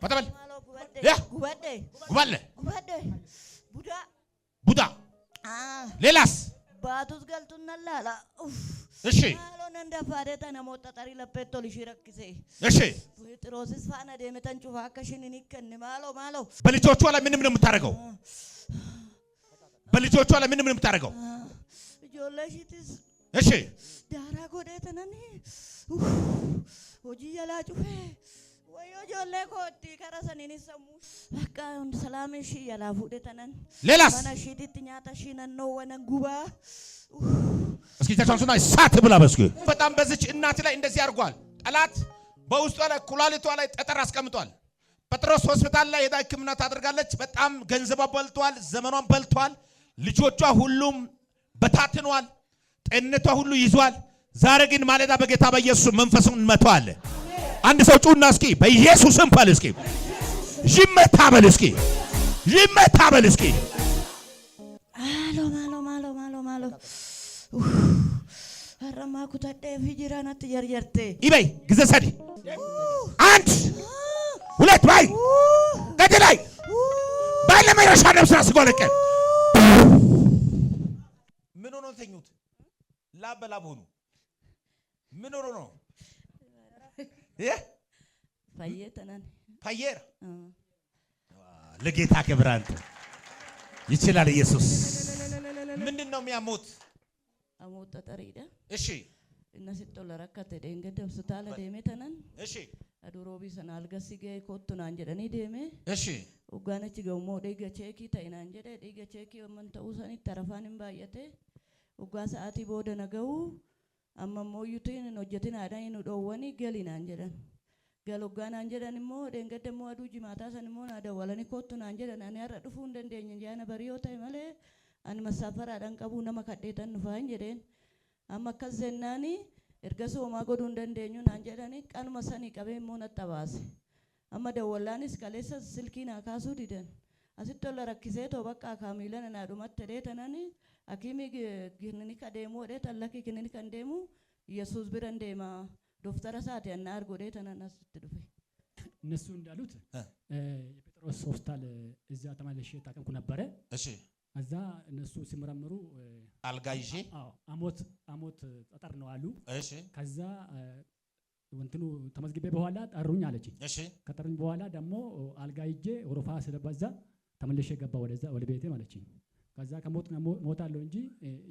ፈተበል ያ ጉባለ ቡዳ ሌላስ ባቱስ ገልቱናላላ እሺ ማሎን እንደፋደታ ነሞጣ ጠሪ ለፔቶ ሊሽረክሴ እሺ ጴጥሮስስ ፋና ደመተን ጩፋ ከሽንን ይከን ማሎ በልጆቿ ላይ ምንም ነው የምታረገው በልጆቿ ላይ ምንም ነው የምታረገው ጆለሽትስ እሺ ዳራ ጎደተነኒ ወጂ ያላ ጩፌ ወዮ ጆለ ኮቲ ከረሰኒን ሰሙ በቃ ሰላም እሺ ያላ ፉደተነን ሌላስ ባናሽቲት ኛታሽነን ነው ወነን ጉባ እስኪ ተቻንሱና ሳት ብላ በስኩ በጣም በዚች እናት ላይ እንደዚህ አድርጓል ጠላት በውስጧ ላይ ኩላሊቷ ላይ ጠጠር አስቀምጧል ጴጥሮስ ሆስፒታል ላይ ሄዳ ሕክምና ታደርጋለች በጣም ገንዘቧ በልቷል ዘመኗን በልቷል ልጆቿ ሁሉም በታትኗል ጤንነቷ ሁሉ ይዟል ዛሬ ግን ማለዳ በጌታ በኢየሱስ መንፈሱን መቷል አንድ ሰው ጩና እስኪ በኢየሱስም ፋል እስኪ ይመታበል እስኪ ማሎ አረማ ኩታደ ፊጅራናት ያርያርቴ ይበይ ግዘ ሰዲ አንድ ሁለት ባይ ገደላይ ባለመረሻ ነፍስ አስጎለቀ ምን ሆኖ ተኙት ላበላብ ሆኑ ምን ሆኖ ነው ፈየተናን ፈየር ለጌታ ክብራንት ይችላል ኢየሱስ ምንድነው የሚያሞት አሞት ተጠሪደ እሺ እነሱ ተለራከተ ደንገደም ስታለ ደሜተናን እሺ አዱሮቢ ሰናል ገሲገ ኮቱና አንጀደኒ ደሜ እሺ ኡጋነች ገውሞ ደገ ቼኪ ታይና አንጀደ ደገ ቼኪ ወመንተውሰኒ ተረፋንም ባየተ ኡጋ ሰዓቲ ቦደ ነገው አመሞዩቲን ኖጀቲን አዳይኑ ዶወኒ ገሊና አንጀደን ገሎጋና አንጀደንሞ ደንገደሞ አዱ ጂማታ ሰንሞ ናደወለኒ ኮቱና አንጀደን አኔ አረዱፉ እንደንደኝ ያነ በሪዮ ታይመለ አን መሳፈር አዳንቀቡ ነመከደተን ፋን ጀደን አመከዘናኒ እርገሶ ማጎዱ እንደንደኙ አንጀደኒ ቀን መሰኒ ቀበ ሞነጠባስ አመ ደወላኒስ ከለሰ ስልኪና ካሱ ዲደን አሲቶለ ረክሴቶ በቃ ካሚለን ናዱመት ተደተናኒ አኪሚ ግንኒ ከደሙ ወደ ተለኪ ግንኒ ከንደሙ ኢየሱስ ብረንደማ ዶክተር ሳት ያናር ጎደተናና ስትዱፈ እነሱ እንዳሉት የጴጥሮስ ሆስፒታል እዛ ተማለሽ ታቀምኩ ነበር እሺ እዛ እነሱ ሲመረምሩ አልጋይሺ አሞት ጠጠር ነው አሉ እሺ ከዛ ወንትኑ ተመዝግቤ በኋላ ጠሩኝ አለች እሺ ከጠሩኝ በኋላ ደግሞ አልጋይጄ ወሮፋ ስለበዛ ተመለሽ ገባ ወደዛ ወደ ቤቴ ማለችኝ ከዛ ከሞት ሞታለሁ እንጂ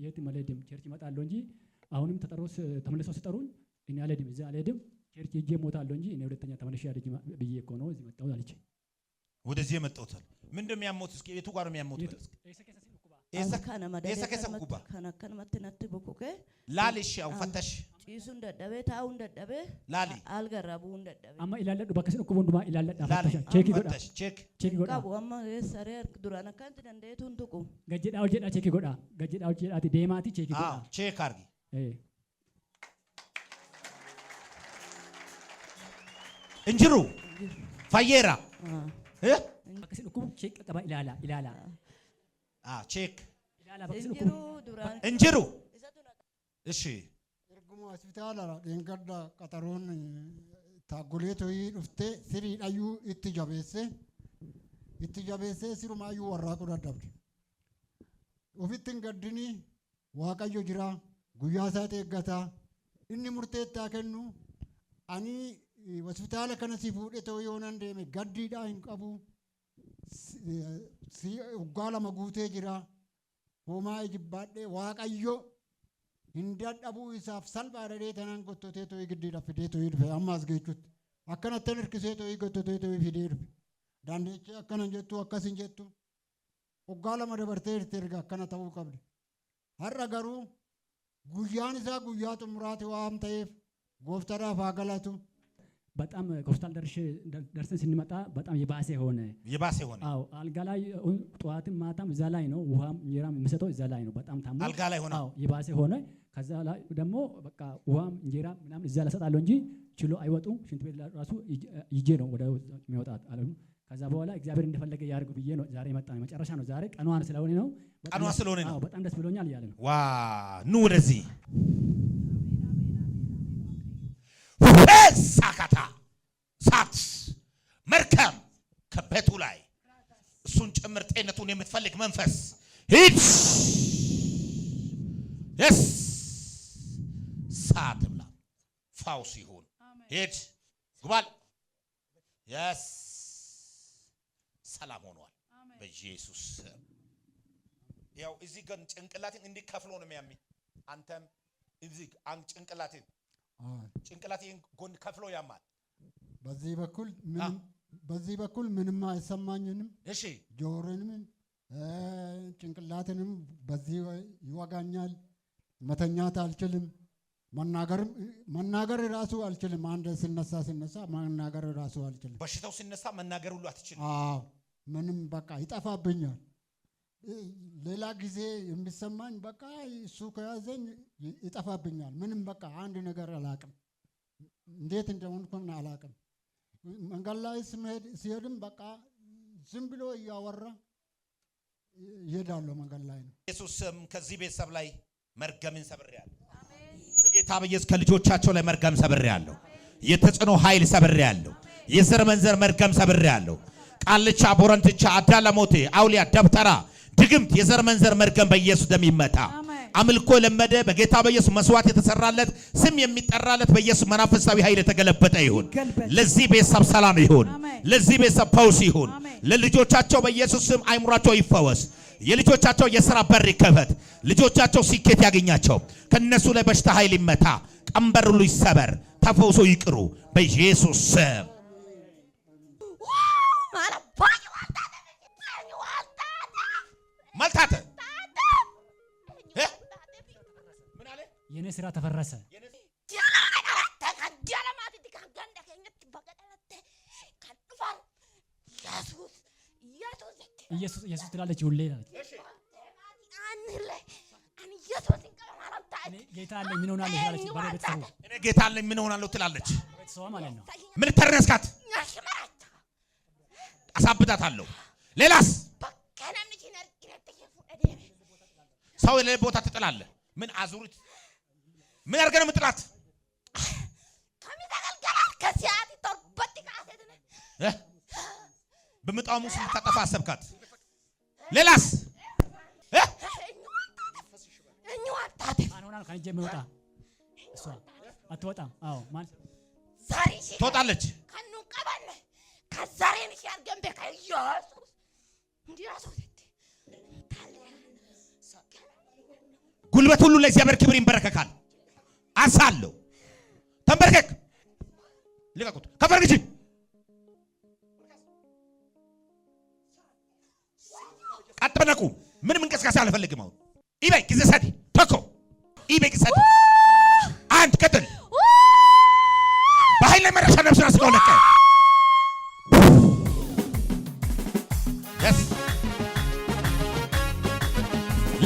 የት መለድም ቸርች መጣለሁ እንጂ አሁንም ተመለሰው ሲጠሩኝ እኔ አልሄድም እዛ አልሄድም ቸርች ሄጄ ሞታለሁ እንጂ እኔ ሁለተኛ ተመለሽ ያለኝ ብዬ እኮ ነው እዚህ መጣሁ አለች ወደዚህ የመጣሁት ምንድነው የሚያሞት እስኪ የቱ ጋር ነው የሚያሞት ኤሰከሰኩባ ከነከን መተነት በኮከ ላሊሽ አው ፈተሽ ጪሱ እንደደበ ታው እንደደበ ላሊ አልገራቡ እንደደበ አማ ኢላለዱ በከሰን እኮ ወንዱማ ኢላለዳ ፈተሽ ቼክ ጎዳ ቼክ ጎዳ ካቡ አማ ሰሬር ዱራና ካንት እንደይቱ እንቱቁ ገጀዳው ጀዳ ቼክ ጎዳ ገጀዳው ጀዳቲ ዴማቲ ቼክ ጎዳ ቼክ አርጊ እንጅሩ ፈየራ በከሰን እኮ ቼክ ቀባ ኢላላ ቼክ ኢላላ በከሰን እኮ እንጅሩ እሺ እርጉሙ ሆስፒታል ደንገዳ ቀጠሮን ታጎሌቶይ ዱፍቴ ሲሪ ዳዩ ኢትጃቤሴ ሲሩማዩ ወራቁ ዳዳብድ ኦፊትን ገድኒ ዋቀዮ ጅራ ጉያሳቴ ገታ እኒ ሙርቴታ ከኑ አኒ ሆስፒታል ከነሲ ፉዴቶ yonan deeme gaddiidha hin qabu si uggala magute jira homa ijibbaadhe waaqayyo hindadhabu isaaf salphaadhee tanan gottote to igiddiidha fidee to hirfe ammas geechut akkana tan hirkisee to igottote to fidee hirfe dandeeche akkana jettu akkasin jettu uggala madabartee hirterga akkana ta'uu qabdi har'a garuu guyyaan isaa guyyaa xumuraate waan ta'eef gooftadhaaf haa galatu በጣም ከሆስፒታል ደርሰን ስንመጣ በጣም የባሰ ሆነ አዎ አልጋ ላይ ጧትም ማታም እዛ ላይ ነው ውሃም እንጀራም የሚሰጠው እዛ ላይ ነው በጣም ታሞ አልጋ ላይ ሆነ አዎ የባሰ ሆነ ከዛ ላይ ደግሞ በቃ ውሃም እንጀራ ምናምን እዛ ላይ ሰጣለሁ እንጂ ችሎ አይወጡ ሽንት ቤት ራሱ ይጄ ነው ወደ የሚወጣት አለ ከዛ በኋላ እግዚአብሔር እንደፈለገ ያርጉ ብዬ ነው ዛሬ መጣ ነው መጨረሻ ነው ዛሬ ቀኗን ስለሆነ ነው አዎ በጣም ደስ ብሎኛል ያለ ነው ዋ ኑ ወደዚህ ሳካታ ሳት መርከም እሱን ጭምር ጤነቱን የምትፈልግ መንፈስ ሂድ የስ ሳት ብላ ፋውስ ይሁን ሂድ ግባል የስ ሰላም ሆኗል በኢየሱስ ያው እዚህ ግን ጭንቅላቴን እንዲከፍሎ ነው የሚያመኝ አንተም እዚህ ጭንቅላቴን ጎን ከፍሎ ያማል በዚህ በኩል ምንም አይሰማኝንም እሺ ጆሮንም ጭንቅላቴንም በዚህ ይወጋኛል መተኛት አልችልም መናገር ራሱ አልችልም አንድ ሲነሳ መናገር ራሱ አልችልም በሽታው ሲነሳ መናገር ሁሉ አትችልም አዎ ምንም በቃ ይጠፋብኛል ሌላ ጊዜ የሚሰማኝ በቃ እሱ ከያዘኝ ይጠፋብኛል ምንም በቃ አንድ ነገር አላቅም እንዴት እንደሆንኩኝ አላቅም መንገድ ላይ ሲሄድም በቃ ዝም ብሎ እያወራ ይሄዳል መንገድ ላይ ነው ኢየሱስም ከዚህ ቤተሰብ ላይ መርገምን ሰብሬያለሁ በጌታ በኢየሱስ ከልጆቻቸው ላይ መርገም ሰብሬያለሁ የተጽዕኖ ኃይል ሰብሬያለሁ የዘር መንዘር መርገም ሰብሬያለሁ ቃልቻ ቦረንትቻ አዳለሞቴ አውሊያ ደብተራ ድግምት የዘር መንዘር መርገም በኢየሱስ ደም ይመታ አምልኮ ለመደ በጌታ በኢየሱስ መስዋዕት የተሰራለት ስም የሚጠራለት በኢየሱስ መናፍስታዊ ኃይል የተገለበጠ ይሁን ለዚህ ቤተሰብ ሰላም ይሁን ለዚህ ቤተሰብ ፈውስ ይሁን ለልጆቻቸው በኢየሱስ ስም አይምሯቸው ይፈወስ የልጆቻቸው የሥራ በር ይከፈት ልጆቻቸው ስኬት ያገኛቸው ከነሱ ላይ በሽታ ኃይል ይመታ ቀንበር ሁሉ ይሰበር ተፈውሶ ይቅሩ በኢየሱስ ስም መልታተ ምን አለ የኔ ስራ ተፈረሰ ኢየሱስ ትላለች ሁሌ ማለት ጌታ አለኝ ምን ሆናለሁ ትላለች ባለቤተሰቡ እኔ ጌታ አለኝ ምን ሆናለሁ ትላለች ቤተሰቧ ማለት ነው ምን ተረስካት አሳብዳታለሁ ሌላስ ሰው የሌለ ቦታ ትጥላለህ ምን አዙሪት ምን አድርገህ ነው የምጥላት ከሲያት ተርበት ካሰት በመጣሙ ስልታጠፋ አሰብካት ሌላስ አሁን ከእጄ የሚወጣ እሷ አትወጣም አዎ ማን ዛሬ ትወጣለች ከኑ ቀባለ ከዛሬን ሲያርገም በካይዮስ እንዲራሱ ጉልበት ሁሉ ለእግዚአብሔር ክብር ይንበረከካል አሳለው ተንበርከክ ልቀቁት ከፈርግጂ ቀጥበነቁ ምንም እንቅስቃሴ አልፈልግም አሁን ኢበይ ጊዜ ሰዲ ተኮ ኢበይ ጊዜ ሰዲ አንድ ቀጥል በኃይል መረሻ ነፍስ አስቀው ለቀ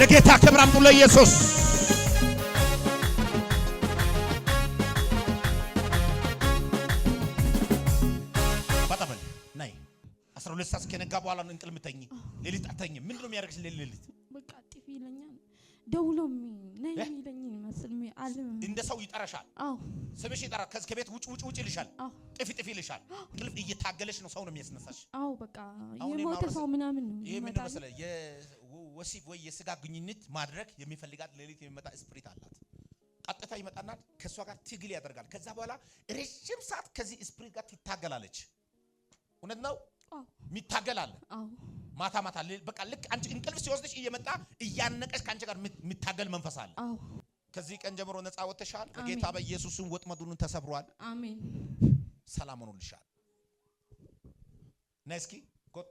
ለጌታ ክብር አምጡ ለኢየሱስ ባጣበል ናይ 12 ሰዓት ከነጋ በኋላ ነው እንቅልፍ ምተኝ ሌሊት አተኝ ምንድነው የሚያደርግሽ ሌሊት በቃ ጥፊ ይለኛል ደውሎም ነይ ይለኝ መስል አለም እንደ ሰው ይጠራሻል አዎ ስምሽ ይጠራ ከቤት ውጭ ይልሻል ጥፊ ይልሻል እንቅልፍ እየታገለሽ ነው ሰው ነው የሚያስነሳሽ አዎ በቃ የሞተ ሰው ምናምን ነው ይሄ ምን መሰለ የወሲብ ወይ የስጋ ግንኙነት ማድረግ የሚፈልጋት ሌሊት የሚመጣ ስፒሪት አላት ቀጥታ ይመጣና ከሷ ጋር ትግል ያደርጋል ከዛ በኋላ ረጅም ሰዓት ከዚህ ስፒሪት ጋር ትታገላለች እውነት ነው አዎ ሚታገላል አዎ ማታ በቃ ልክ አንቺ እንቅልፍ ሲወስድሽ እየመጣ እያነቀሽ ካንቺ ጋር ሚታገል መንፈስ አለ አዎ ከዚህ ቀን ጀምሮ ነፃ ወጥተሻል በጌታ በኢየሱስም ወጥመዱን ተሰብሯል አሜን ሰላም ሆኖልሻል ነስኪ ጎት